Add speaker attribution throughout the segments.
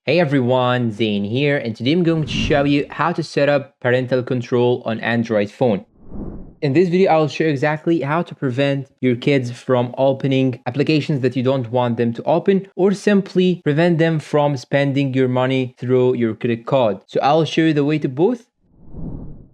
Speaker 1: Hey everyone, Zane here, and today I'm going to show you how to set up parental control on Android phone. In this video, I'll show you exactly how to prevent your kids from opening applications that you don't want them to open, or simply prevent them from spending your money through your credit card. So I'll show you the way to both.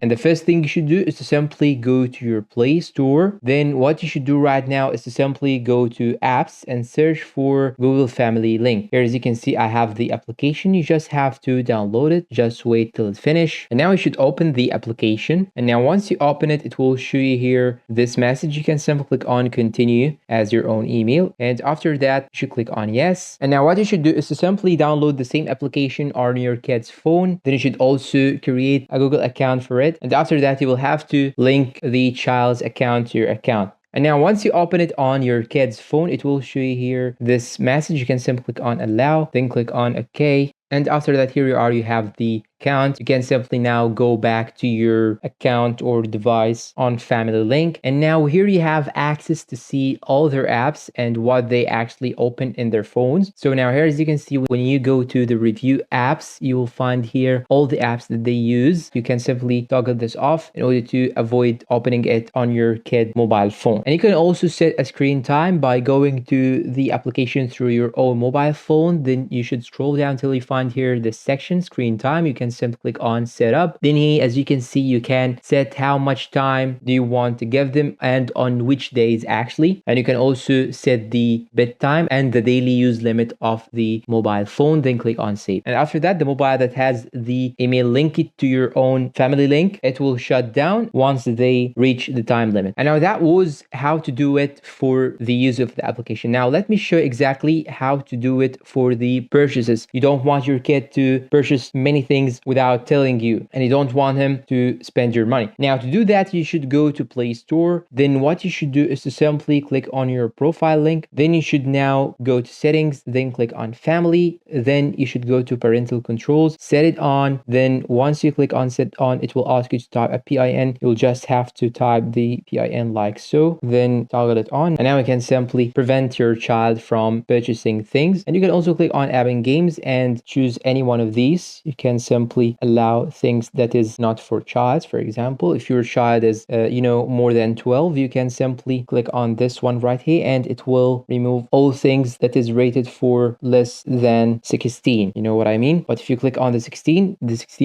Speaker 1: And the first thing you should do is to simply go to your Play Store. Then what you should do right now is to simply go to apps and search for Google Family Link. Here, as you can see, I have the application. You just have to download it. Just wait till it's finished. And now you should open the application. And now once you open it, it will show you here this message. You can simply click on continue as your own email. And after that, you should click on yes. And now what you should do is to simply download the same application on your kid's phone. Then you should also create a Google account for it. And after that, you will have to link the child's account to your account. And now once you open it on your kid's phone, it will show you here this message. You can simply click on allow, then click on OK. And after that, here you are, you have the account. You can simply now go back to your account or device on Family Link. And now here you have access to see all their apps and what they actually open in their phones. So now here, as you can see, when you go to the review apps, you will find here all the apps that they use. You can simply toggle this off in order to avoid opening it on your kid mobile phone. And you can also set a screen time by going to the application through your own mobile phone. Then you should scroll down till you find here this section, screen time. You can simply click on setup. Then here, as you can see, you can set how much time do you want to give them and on which days actually. And you can also set the bedtime and the daily use limit of the mobile phone. Then click on save. And after that, the mobile that has the email linked to your own Family Link, it will shut down once they reach the time limit. And now that was how to do it for the use of the application. Now let me show you exactly how to do it for the purchases. You don't want your kid to purchase many things without telling you, and you don't want him to spend your money. Now to do that, you should go to Play Store. Then what you should do is to simply click on your profile link. Then you should now go to settings, then click on family. Then you should go to parental controls, set it on. Then once you click on set on, it will ask you to type a PIN. You'll just have to type the PIN like so, then toggle it on. And now you can simply prevent your child from purchasing things. And you can also click on app and games and choose any one of these. You can simply allow things that is not for child. For example, if your child is more than 12, you can simply click on this one right here and it will remove all things that is rated for less than 16. You know what I mean? But if you click on the 16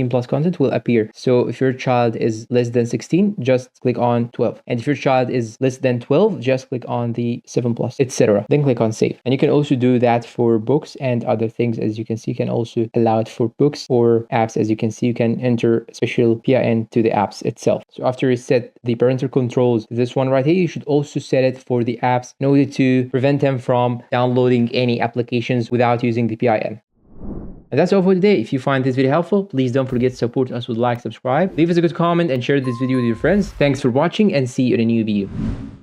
Speaker 1: plus content will appear. So if your child is less than 16, just click on 12. And if your child is less than 12, just click on the 7 plus, etc. Then click on save. And you can also do that for books and other things. As you can see, you can also allow it for books or apps. As you can see, you can enter special PIN to the apps itself. So after you set the parental controls, this one right here, you should also set it for the apps in order to prevent them from downloading any applications without using the PIN. And that's all for today. If you find this video helpful, please don't forget to support us with like, subscribe, leave us a good comment, and share this video with your friends. Thanks for watching and see you in a new video.